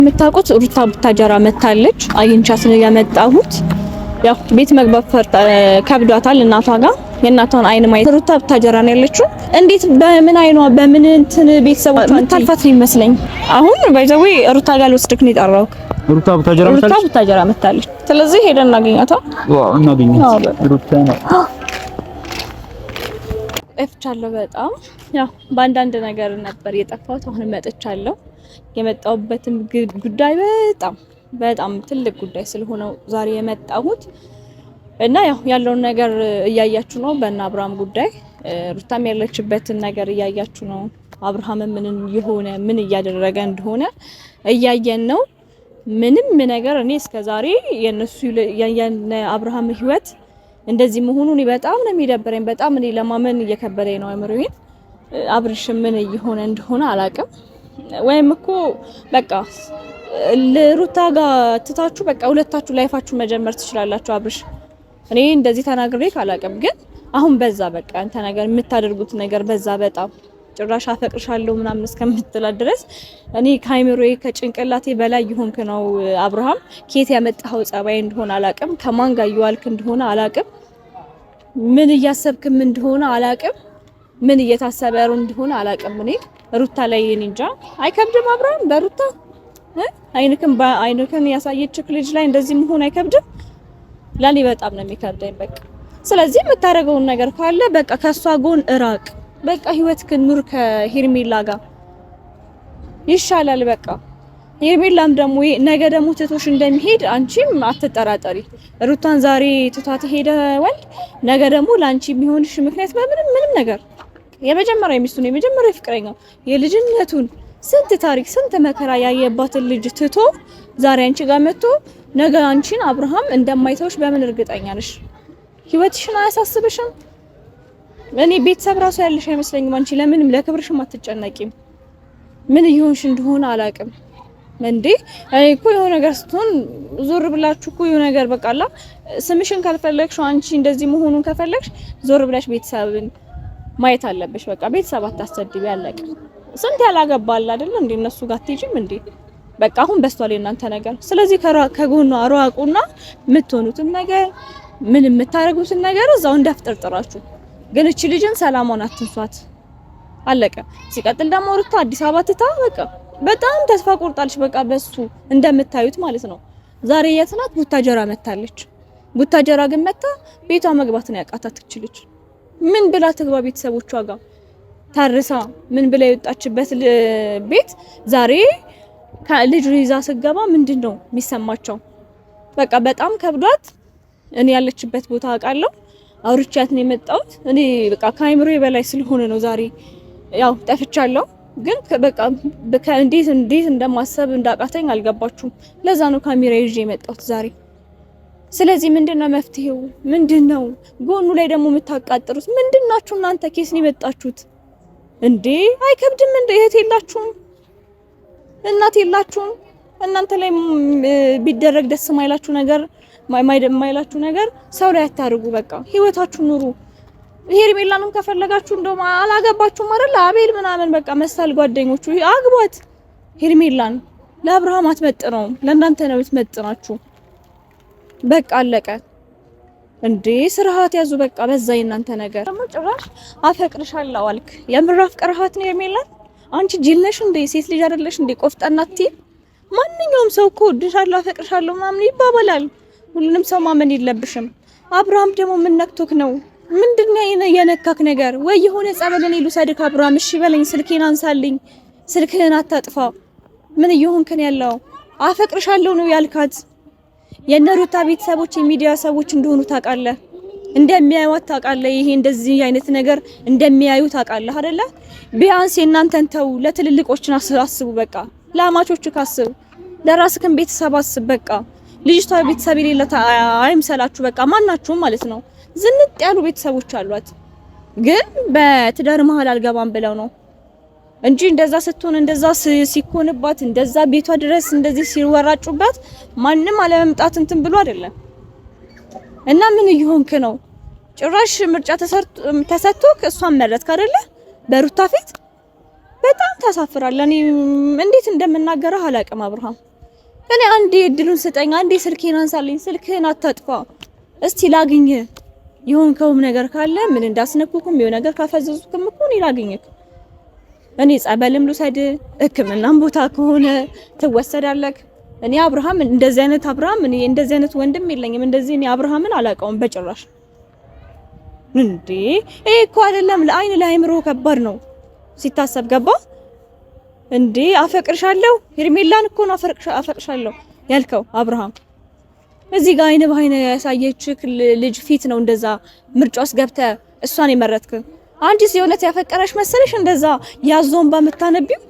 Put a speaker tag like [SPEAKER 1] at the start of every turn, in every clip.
[SPEAKER 1] የምታውቁት ሩታ ቡታጀራ መታለች። አግኝቻት ነው ያመጣሁት። ያው ቤት መግባት ከብዷታል እናቷ ጋር የእናቷን አይን ማየት። ሩታ ቡታጀራ ነው ያለችው። እንዴት በምን አይኗ በምን እንትን ቤተሰቦቿ ታልፋት ይመስለኝ። አሁን ባይዘዌ ሩታ ጋር ልወስድክ ነው የጠራው። ሩታ ቡታጀራ መታለች። ስለዚህ ሄደን እናገኛታ። ዋው እናገኛታ። ሩታ ነው እፍቻለሁ በጣም ያው በአንዳንድ ነገር ነበር የጠፋሁት። አሁን መጥቻለሁ። የመጣሁበትም ጉዳይ በጣም ትልቅ ጉዳይ ስለሆነ ዛሬ የመጣሁት እና ያው ያለውን ነገር እያያችሁ ነው። በእና አብርሃም ጉዳይ ሩታም ያለችበትን ነገር እያያችሁ ነው። አብርሃም ምን እያደረገ እንደሆነ እያየን ነው። ምንም ነገር እኔ እስከዛሬ የነሱ የነ አብርሃም ህይወት እንደዚህ መሆኑ እኔ በጣም ነው የሚደብረኝ። በጣም እኔ ለማመን እየከበደኝ ነው። አምሮዬን አብርሽ ምን እየሆነ እንደሆነ አላቅም። ወይም እኮ በቃ ለሩታ ጋር ትታችሁ በቃ ሁለታችሁ ላይፋችሁ መጀመር ትችላላችሁ። አብርሽ እኔ እንደዚህ ተናግሬ ካላቅም ግን አሁን በዛ በቃ አንተ ነገር የምታደርጉት ነገር በዛ በጣም ጭራሽ አፈቅርሻለሁ ምናምን እስከምትላት ድረስ እኔ ካይምሮዬ ከጭንቅላቴ በላይ ይሆንክ ነው። አብርሃም ኬት ያመጣው ጸባይ እንደሆነ አላቅም። ከማን ጋር ይዋልክ እንደሆነ አላቅም። ምን እያሰብክም እንደሆነ አላቅም። ምን እየታሰበሩ እንደሆነ አላቅም። እኔ ሩታ ላይ እንጃ አይከብድም። አብርሃም በሩታ አይንክን ያሳየችክ ልጅ ላይ እንደዚህ መሆን አይከብድም? ለኔ በጣም ነው የሚከብደኝ። በቃ ስለዚህ የምታደርገውን ነገር ካለ በቃ ከሷ ጎን እራቅ። በቃ ህይወትክን ኑር ከሄርሜላ ጋር ይሻላል። በቃ ሄርሜላም ደግሞ ነገ ደግሞ ትቶሽ እንደሚሄድ አንቺም አትጠራጠሪ። ሩታን ዛሬ ትቷት ሄደዋል። ነገ ደግሞ ላንቺ የሚሆንሽ ምክንያት ምንም ነገር የመጀመሪያ ሚስቱን የመጀመሪያ ፍቅረኛው የልጅነቱን ስንት ታሪክ ስንት መከራ ያየባትን ልጅ ትቶ ዛሬ አንቺ ጋር መጥቶ ነገ አንቺን አብርሃም እንደማይተውሽ በምን እርግጠኛ ነሽ? ህይወትሽን አያሳስብሽም? እኔ ቤተሰብ ራሱ ያለሽ አይመስለኝም። አንቺ ለምንም ለክብርሽም አትጨነቂም። ምን ይሆንሽ እንደሆነ አላቅም። እንዴ እኔ እኮ የሆነ ነገር ስትሆን ዞር ብላችሁ እኮ የሆነ ነገር በቃላ ስምሽን ካልፈለግሽ አንቺ እንደዚህ መሆኑን ከፈለግሽ ዞር ብላሽ ቤተሰብን ማየት አለብሽ። በቃ ቤተሰብ አታሰድቢ ያለቀ። ስንት ያላገባል አይደል እንዴ እነሱ ጋር አትሄጂም እንዴ? በቃ አሁን በስቷል የእናንተ ነገር። ስለዚህ ከጎኗ አሯቁና የምትሆኑትን ነገር ምን የምታረጉትን ነገር እዛው እንዳፍጠርጥራችሁ። ግን እቺ ልጅን ሰላሟን አትንሷት። አለቀ። ሲቀጥል ደግሞ ሩታ አዲስ አበባ ትታ በቃ በጣም ተስፋ ቆርጣለች። በቃ በሱ እንደምታዩት ማለት ነው። ዛሬ የት ናት? ቡታጀራ መታለች። ቡታጀራ ግን መታ ቤቷ መግባት ነው ያቃታት ትችልች። ምን ብላ ትግባ ቤተሰቦቿ ጋር ታርሳ ምን ብላ የወጣችበት ቤት ዛሬ ልጅ ይዛ ስገባ ምንድነው የሚሰማቸው? በቃ በጣም ከብዷት እኔ ያለችበት ቦታ አውቃለሁ። አውርቻት ነው የመጣሁት። እኔ በቃ ካይምሮዬ በላይ ስለሆነ ነው ዛሬ ያው ጠፍቻለሁ። ግን በቃ እንዴት እንደማሰብ እንዳቃተኝ አልገባችሁም። ለዛ ነው ካሜራ ይዤ የመጣሁት ዛሬ። ስለዚህ ምንድነው መፍትሄው? ምንድነው ጎኑ ላይ ደግሞ የምታቃጥሩት ምንድናችሁ እናንተ? ኬስ ነው የመጣችሁት እንዴ? አይከብድም እንዴ? እህት የላችሁም? እናት የላችሁም? እናንተ ላይ ቢደረግ ደስ ማይላችሁ ነገር ማይላችሁ ነገር ሰው ላይ አታርጉ። በቃ ህይወታችሁ ኑሩ። ሄርሜላንም ከፈለጋችሁ እንደው አላገባችሁም አይደል? አቤል ምናምን በቃ መሳል ጓደኞቹ አግቧት። ሄርሜላን ለአብርሃም አትመጥነውም፣ ለእናንተ ነው የምትመጥናችሁ። በቃ አለቀ እንዴ። ስርዓት ያዙ። በቃ በዛ የእናንተ ነገር ደግሞ ጭራሽ አፈቅርሻለሁ አልክ። የምር አፍቅርሃት ነው ሄርሜላን? አንቺ ጅል ነሽ እንዴ? ሴት ልጅ አይደለሽ እንዴ? ቆፍጠናት። ማንኛውም ሰው እኮ ወድሻለሁ አፈቅርሻለሁ ምናምን ይባባላል። ሁሉንም ሰው ማመን የለብሽም። አብርሃም ደግሞ ምን ነክቶክ ነው? ምንድነው የነካክ ነገር? ወይ የሆነ ጸበልን ልውሰድክ አብርሃም? እሺ በለኝ፣ ስልኬን አንሳልኝ፣ ስልክህን አታጥፋ። ምን እየሆንክ ነው ያለው? አፈቅርሻለሁ ነው ያልካት። የነሩታ ቤተሰቦች የሚዲያ ሰዎች እንደሆኑ ታውቃለህ፣ እንደሚያዩት ታውቃለህ። ይሄ እንደዚህ አይነት ነገር እንደሚያዩ ታውቃለህ አይደለ? ቢያንስ የእናንተን ተው፣ ለትልልቆችን አስቡ። በቃ ለአማቾቹ ካስቡ፣ ለራስክን ቤተሰብ አስብ። በቃ ልጅቷ ቤተሰብ የሌላት አይምሰላችሁ። በቃ ማናችሁም ማለት ነው ዝንጥ ያሉ ቤተሰቦች አሏት፣ ግን በትዳር መሀል አልገባም ብለው ነው እንጂ እንደዛ ስትሆን እንደዛ ሲኮንባት እንደዛ ቤቷ ድረስ እንደዚህ ሲወራጩባት ማንንም አለመምጣት እንትን ብሎ አይደለም። እና ምን ይሆንክ ነው? ጭራሽ ምርጫ ተሰጥቶክ እሷን መረጥክ አይደለ? በሩታ ፊት በጣም ታሳፍራለህ። እኔ እንዴት እንደምናገረው አላውቅም አብርሃም። እኔ አንዴ እድሉን ስጠኝ፣ አንዴ ስልኬን አንሳልኝ። ስልክህን አታጥፋ እስቲ ላግኝ። የሆንከውም ነገር ካለ ምን እንዳስነኩኩም የሆነ ነገር ካፈዘዙክም እኮ እኔ ላግኝክ። እኔ ጸበልም ልውሰድ፣ ሕክምናም ቦታ ከሆነ ትወሰዳለክ። እኔ አብርሃም እንደዚህ አይነት አብርሃም እኔ እንደዚህ አይነት ወንድም የለኝም። እንደዚህ እኔ አብርሃምን አላውቀውም በጭራሽ። እንዴ ይሄ እኮ አይደለም ለአይን ለአይምሮ ከባድ ነው ሲታሰብ። ገባ እንዴ? አፈቅርሻለሁ ሄርሜላን እኮ ነው አፈቅርሻለሁ ያልከው አብርሃም። እዚህ ጋር አይነ በአይነ ያሳየችክ ልጅ ፊት ነው እንደዛ ምርጫ ውስጥ ገብተህ እሷን የመረጥክ። አንቺስ የእውነት ያፈቀረሽ መሰለሽ እንደዛ ያዞን በመታነቢው?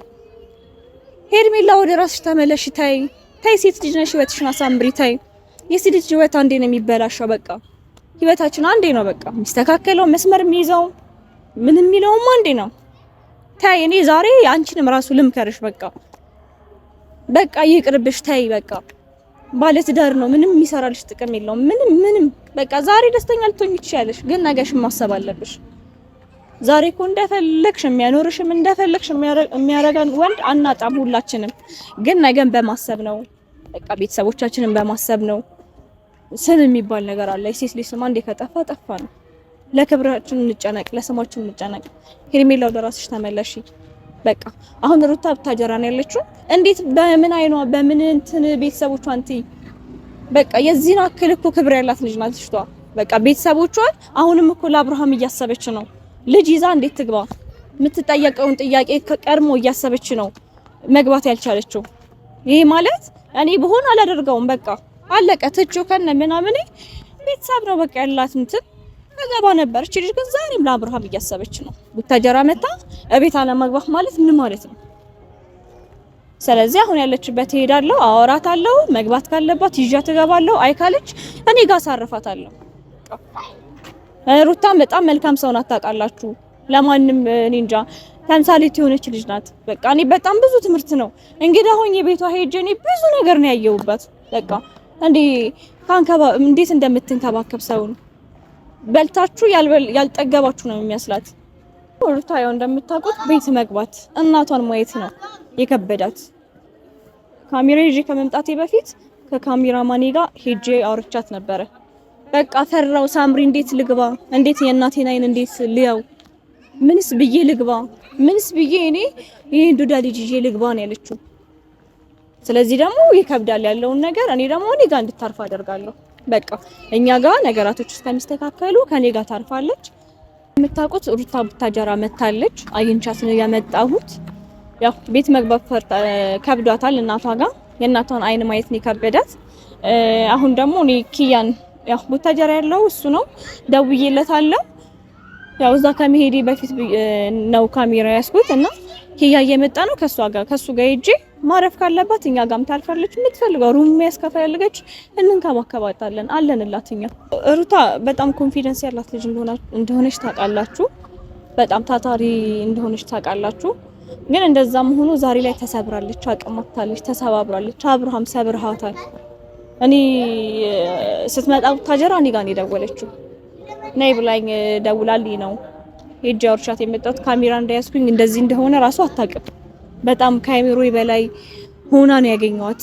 [SPEAKER 1] ሄርሜላ ወደ ራስሽ ተመለሽ። ታይ ሴት ልጅ ነሽ፣ ህይወትሽን አሳምሪ። ታይ የሴት ልጅ ህይወት አንዴ ነው የሚበላሸው። በቃ ህይወታችን አንዴ ነው በቃ የሚስተካከለው፣ መስመር የሚይዘው ምንም የሚለውም አንዴ ነው። ታይ እኔ ዛሬ አንቺንም ራሱ ልምከርሽ። በቃ ይቅርብሽ። ታይ በቃ ባለትዳር ነው፣ ምንም የሚሰራልሽ ጥቅም የለውም። ምንም በቃ ዛሬ ደስተኛ ልትሆኚ ትችያለሽ፣ ግን ነገሽን ማሰብ አለብሽ። ዛሬ እኮ እንደፈለግሽ የሚያኖርሽም እንደፈለግሽ የሚያረጋን ወንድ አናጣም ሁላችንም፣ ግን ነገን በማሰብ ነው። በቃ ቤተሰቦቻችንን በማሰብ ነው። ስም የሚባል ነገር አለ። የሴት ልጅ ስም አንዴ ከጠፋ ጠፋ ነው። ለክብራችን እንጨነቅ፣ ለስማችን እንጨነቅ። ሄርሜላ ወደ ራስሽ ተመለሺ። በቃ አሁን ሩታ ብታጀራ ነው ያለችው። እንዴት በምን አይኗ በምን እንትን ቤተሰቦቿ በቃ የዚህን አክል እኮ ክብር ያላት ልጅ ናት ልጅቷ። በቃ ቤተሰቦቿን አሁንም እኮ ለአብርሃም እያሰበች ነው። ልጅ ይዛ እንዴት ትግባ? የምትጠየቀውን ጥያቄ ቀድሞ እያሰበች ነው መግባት ያልቻለችው። ይሄ ማለት እኔ ብሆን አላደርገውም። በቃ አለቀ። ትቼው ከነ ምናምን ቤተሰብ ነው በቃ ያላት እንትን ከገባ ነበር። እቺ ልጅ ግን ዛሬም ለአብርሃም እያሰበች ነው። ቡታጀራ መታ እቤት አለመግባት ማለት ምን ማለት ነው? ስለዚህ አሁን ያለችበት እሄዳለሁ፣ አወራታለሁ፣ መግባት ካለባት ይዣት እገባለሁ። አይ ካለች እኔ ጋር ሳርፋታለሁ። ሩታም በጣም መልካም ሰው ናት ታውቃላችሁ። ለማንም እኔ እንጃ ተምሳሌት የሆነች ልጅ ናት። በቃ እኔ በጣም ብዙ ትምህርት ነው እንግዲህ አሁን የቤቷ ሄጄ እኔ ብዙ ነገር ነው ያየሁበት። በቃ እንዴት እንደምትንከባከብ ሰውን በልታችሁ ያልጠገባችሁ ነው የሚመስላት። ሩታ ያው እንደምታውቁት ቤት መግባት እናቷን ማየት ነው የከበዳት። ካሜራ ይዤ ከመምጣቴ በፊት ከካሜራማኔ ጋር ሄጄ አውርቻት ነበረ። በቃ ፈራው። ሳምሪ እንዴት ልግባ? እንዴት የእናቴን አይን እንዴት ልያው? ምንስ ብዬ ልግባ? ምንስ ብዬ እኔ ይሄን ዱዳ ልጅ ይዤ ልግባ ነው ያለችው። ስለዚህ ደግሞ ይከብዳል ያለውን ነገር እኔ ደግሞ እኔ ጋር እንድታርፍ አደርጋለሁ። በቃ እኛ ጋር ነገራቶች እስከሚስተካከሉ ከኔ ጋር ታርፋለች። የምታውቁት ሩታ ቡታጀራ መታለች። አግኝቻት ነው ያመጣሁት። ያው ቤት መግባት ከብዷታል እናቷ ጋር። የእናቷን አይን ማየት ነው ከበዳት። አሁን ደግሞ እኔ ኪያን ያው ቡታጀራ ያለው እሱ ነው ደውዬለታለሁ። ያው እዛ ከመሄዴ በፊት ነው ካሜራ ያስኩት እና ኪያ እየመጣ ነው ከሱ ጋር ሄጄ ማረፍ ካለባት እኛ ጋርም ታልፋለች። የምትፈልገው ሩም ያስከፈልገች እንንከባከባታለን አለንላትኛ። ሩታ በጣም ኮንፊደንስ ያላት ልጅ እንደሆነች ታውቃላችሁ። በጣም ታታሪ እንደሆነች ታውቃላችሁ። ግን እንደዛም ሆኖ ዛሬ ላይ ተሰብራለች፣ አቅማታለች፣ ተሰባብራለች። አብርሃም ሰብርሃታል። እኔ ስትመጣ ታጀራ እኔ ጋር ነው የደወለችው። ነይ ብላኝ ደውላልኝ ነው ሄጄ አውርቻት የመጣሁት። ካሜራ እንዳያስኩኝ እንደዚህ እንደሆነ ራሱ አታውቅም። በጣም ካሜራው በላይ ሆና ነው ያገኘዋት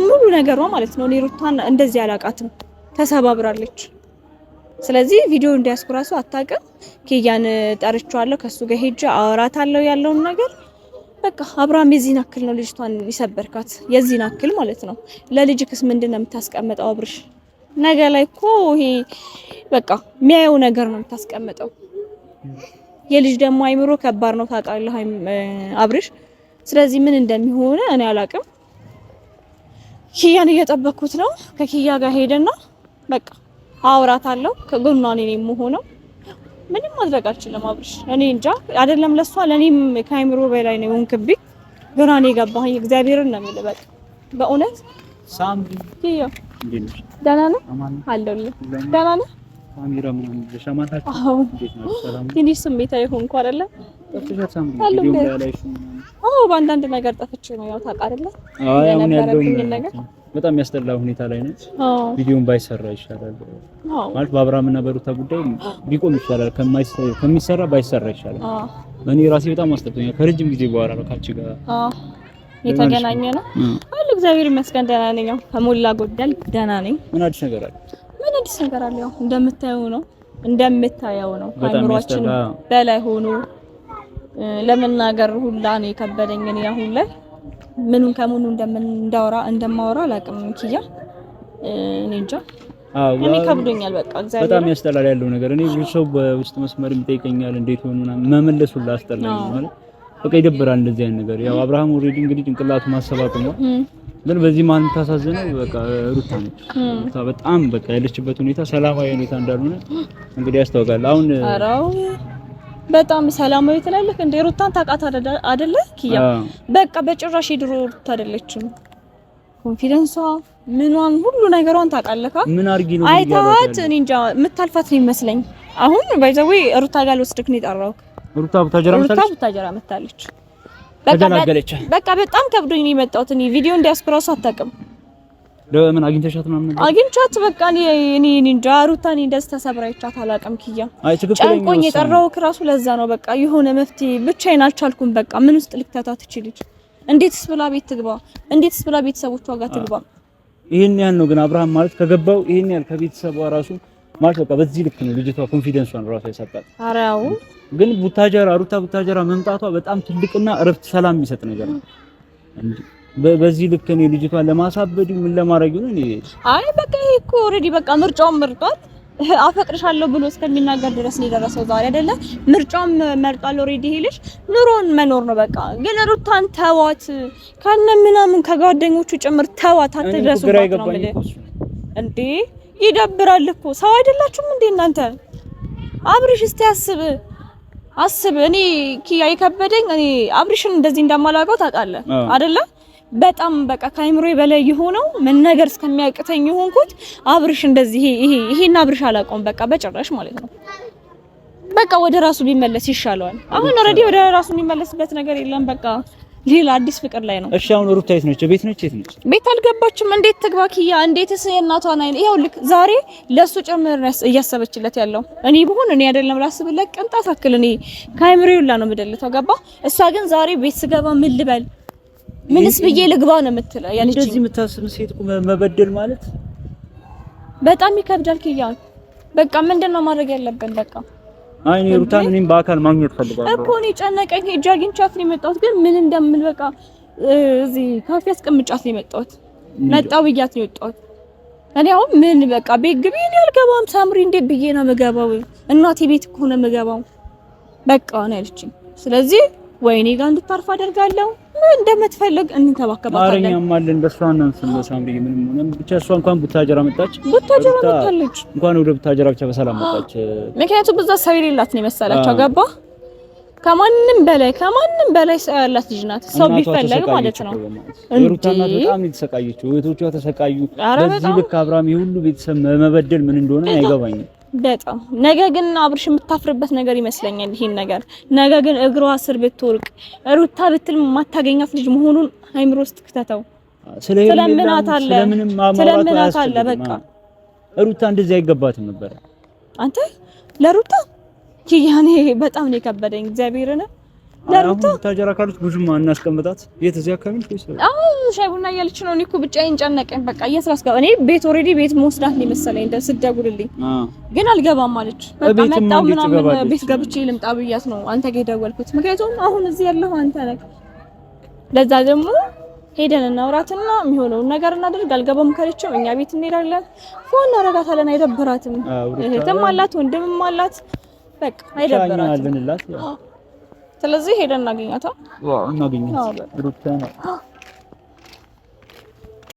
[SPEAKER 1] ሙሉ ነገሯ ማለት ነው። እኔ ሩታን እንደዚህ አላቃትም፣ ተሰባብራለች። ስለዚህ ቪዲዮ እንዳያስኩ ራሱ አታውቅም። ኪያን ጠርቻለሁ፣ ከሱ ጋር ሄጄ አወራታለሁ ያለውን ነገር። በቃ አብርሃም የዚህን አክል ነው ልጅቷን ይሰበርካት፣ የዚህን አክል ማለት ነው። ለልጅክስ ምንድነው የምታስቀምጠው? አብርሽ ነገ ላይ እኮ ይሄ በቃ የሚያየው ነገር ነው የምታስቀምጠው። የልጅ ደግሞ አይምሮ ከባድ ነው ታውቃለህ አብርሽ። ስለዚህ ምን እንደሚሆነ እኔ አላውቅም። ኪያን እየጠበኩት ነው። ከኪያ ጋር ሄደና በቃ አውራታለሁ። ከጎኗ እኔ የምሆነው ምንም ማድረግ አልችልም አብርሽ። እኔ እንጃ አይደለም ለሷ ለኔም ከአይምሮ በላይ ነው የሆንክብኝ። ግራ ነው የገባኝ። እግዚአብሔርን ነው የምልህ በቃ በእውነት ሳምሪ ኪያ እንዴት ደህና ነህ? አለሁልህ። ደህና ነህ? ካሜራ ምን ለሻማታችሁ እንዴት ነው? ሰላም ትንሽ ስሜታዊ ሆንኩ አይደለ? ጠፍተሻል ሳምሪ። ቪዲዮ ላይ በአንዳንድ ነገር ጠፍቼ ነው ያው ታውቃለህ። የነበረብኝ ነገር በጣም ያስጠላ ሁኔታ ላይ ነች። ቪዲዮን ባይሰራ ይሻላል ማለት በአብርሃምና በሩታ ጉዳይ ቢቆም ይሻላል ከሚሰራ ባይሰራ ይሻላል። እኔ ራሴ በጣም አስጠልቶኛል። ከረጅም ጊዜ በኋላ ነው ካንቺ ጋር የተገናኘ ነው አለ። እግዚአብሔር ይመስገን ደህና ነኝ። ከሞላ ጎደል ደህና ነኝ።
[SPEAKER 2] ምን አዲስ ነገር አለ?
[SPEAKER 1] ምን አዲስ ነገር አለ? ያው እንደምታየው ነው አይምሮአችን በላይ ሆኖ ለመናገር ሁላ ነው የከበደኝ። እኔ አሁን ላይ ምኑን ከሙኑ እንደማወራ አላውቅም። ኪያ እኔ እንጃ እኔ ከብዶኛል። በቃ እግዚአብሔር
[SPEAKER 2] በጣም ያስጠላል ያለው ነገር። እኔ ብዙ ሰው በውስጥ መስመር ይጠይቀኛል እንዴት ሆነ ምናምን መመለስ ሁላ አስጠላኝ ማለት በቃ ይደብራል እንደዚህ አይነት ነገር። ያው አብርሃም ኦሬዲ እንግዲህ ጭንቅላቱ ማሰባቀም ነው። ግን በዚህ ማን ታሳዝነው በቃ ሩታ ነች። ሩታ በጣም በቃ ያለችበት ሁኔታ ሰላማዊ ሁኔታ እንዳልሆነ እንግዲህ ያስታውቃል። አሁን
[SPEAKER 1] አራው በጣም ሰላማዊ ትላለህ እንደ ሩታን ታውቃት አይደለ ኪያ? በቃ በጭራሽ የድሮ ሩታ አይደለችም። ኮንፊደንሷ ምኗን ሁሉ ነገሯን ታውቃለህ።
[SPEAKER 2] ምን አርጊ ነው
[SPEAKER 1] አይታት እኔ እንጃ የምታልፋት ነው ይመስለኝ። አሁን ባይዘዌ ሩታ ጋር ልወስድክ ነው የጠራሁት። ሩታ ቡታጀራ መታለች። በቃ በጣም ከብዶኝ ነው የመጣሁት። እኔ ቪዲዮ እንዲያስኩራሱ አታውቅም።
[SPEAKER 2] ለምን አግኝተሻት ነው?
[SPEAKER 1] አግኝቻት በቃ እኔ እንጃ ሩታን እንደዚህ ተሰብራይቻት አላውቅም። ኪያ ጨንቆኝ የጠራሁት እራሱ ለዛ ነው። በቃ የሆነ መፍትሄ ብቻዬን አልቻልኩም። በቃ ምን ውስጥ ልክተታት ትችልች? እንዴትስ ብላ ቤት ትግባ? እንዴትስ ብላ ቤተሰቦቿ ጋር ትግባ?
[SPEAKER 2] ይሄን ያህል ነው ግን አብርሃም ማለት ከገባው ይሄን ያህል ከቤተሰቧ ራሱ ማለት በቃ በዚህ ልክ ነው ልጅቷ ኮንፊደንሷን ራሱ ያሳጣል። አራው ግን ሩታ ቡታጀራ መምጣቷ በጣም ትልቅና እረፍት ሰላም የሚሰጥ ነገር ነው እንዴ። በዚህ ልክ ነው ልጅቷን ለማሳበድ ምን ለማድረግ ነው? እኔ አይ በቃ ይሄ እኮ ኦሬዲ በቃ ምርጫውን መርጧል። አፈቅርሻለሁ ብሎ እስከሚናገር ድረስ ነው የደረሰው ዛሬ አይደለ? ምርጫውን መርጧል ኦሬዲ። ይሄልሽ ኑሮን መኖር ነው በቃ። ግን ሩታን ተዋት ካነ ምናምን ከጓደኞቹ ጭምር ተዋት። አትድረሱባት ነው ማለት እንዴ። ይደብራል እኮ ሰው አይደላችሁም እንዴ እናንተ? አብርሽ እስቲ አስብ። እኔ ኪያ የከበደኝ እኔ አብርሽን እንደዚህ እንደማላውቀው ታውቃለህ አይደለ? በጣም በቃ ከአይምሮዬ በላይ የሆነው መናገር እስከሚያቅተኝ የሆንኩት አብርሽ እንደዚህ ይሄን አብርሽ አላውቀውም በቃ በጭራሽ ማለት ነው። በቃ ወደ ራሱ ቢመለስ ይሻለዋል። አሁን ኦሬዲ ወደ ራሱ የሚመለስበት ነገር የለም። በቃ ሌላ አዲስ ፍቅር ላይ ነው። እሺ አሁን ሩታ የት ነች? ቤት ነች? የት ነች? ቤት አልገባችም። እንዴት ትግባ ኪያ? እንዴትስ የእናቷን አይን ይሄው ልክ ዛሬ ለሱ ጭምር እያሰበችለት ያለው እኔ ብሆን እኔ አይደለም ላስብለት ቅንጣት አክል እኔ ከአይምሮዬ ሁላ ነው የምደልተው ገባ? እሷ ግን ዛሬ ቤት ስገባ ምን ልበል ምንስ ብዬ ልግባ ነው የምትለው ያለች። እንደዚህ የምታስብ ሴት መበደል ማለት በጣም ይከብዳል ኪያ። በቃ ምንድነው ማድረግ ያለብን? በቃ አይ እኔ ሩታን እኔም በአካል ማግኘት ፈልጋለሁ እኮ እኔ ጨነቀኝ። ሄጄ አግኝቻት ነው የመጣሁት። ግን ምን እንደምን በቃ እዚህ ካፌ አስቀምጫት ነው የመጣሁት። መጣው ብያት ነው የወጣሁት። እኔ አሁን ምን በቃ ቤት ግቢ እኔ አልገባም። ሳምሪ እንዴት ብዬ ነው የምገባው? እናቴ ቤት እኮ ነው የምገባው በቃ ነው ያለችኝ። ስለዚህ ወይኔ ጋር እንድታርፍ አደርጋለሁ። ምን እንደምትፈልግ እንተባከባታለን። አረኛም አለን በሷና ሳምሪ ምንም ብቻ እሷ እንኳን ቡታጀራ መጣች። እንኳን ወደ ቡታጀራ ብቻ በሰላም መጣች። ምክንያቱም በዛ ሰው የሌላት ነው መሰላችሁ ገባ? ከማንም በላይ ሰው ያላት ልጅ ናት። ሰው ቢፈልግ ማለት ነው። ሩታና በጣም የተሰቃየችው እህቶቿ ተሰቃዩ። በዚህ ልክ አብርሃም የሁሉ ቤተሰብ መበደል ምን እንደሆነ አይገባኝም። በጣም ነገ ግን አብርሽ የምታፍርበት ነገር ይመስለኛል። ይሄን ነገር ነገ ግን እግሯ ስር ብትወርቅ ሩታ ብትል ማታገኛት ልጅ መሆኑን አይምሮ ውስጥ ክተተው። ስለምናት አለ በቃ ሩታ እንደዚህ አይገባትም ነበር። አንተ ለሩታ ያኔ በጣም ነው የከበደኝ እግዚአብሔርን። ለሩታ ታጀራ ካሉት ብዙም እናስቀምጣት የት አካባቢ ሻይ ቡና እያለች ነው። እኔ እኮ ብቻዬን ጨነቀኝ በቃ እየስራስጋ እኔ ቤት ኦሬዲ ቤት መወስዳት ነው መሰለኝ እንደ ስደውልልኝ ግን አልገባም ማለች። በቃ መጣው ምናምን ቤት ገብቼ ልምጣ ብያት ነው አንተ ጋር የደወልኩት። ምክንያቱም አሁን እዚህ ያለው አንተ ነህ። ለዛ ደግሞ ሄደን እናውራትና የሚሆነውን ነገር እናደርግ። አልገባም ካለችው እኛ ቤት እንሄዳለን። ፎን አረጋታለን። አይደብራትም። እህትም አላት ወንድምም አላት። በቃ አይደብራትም። ስለዚህ ሄደን እናገኛታ። እናገኛታ ሩታ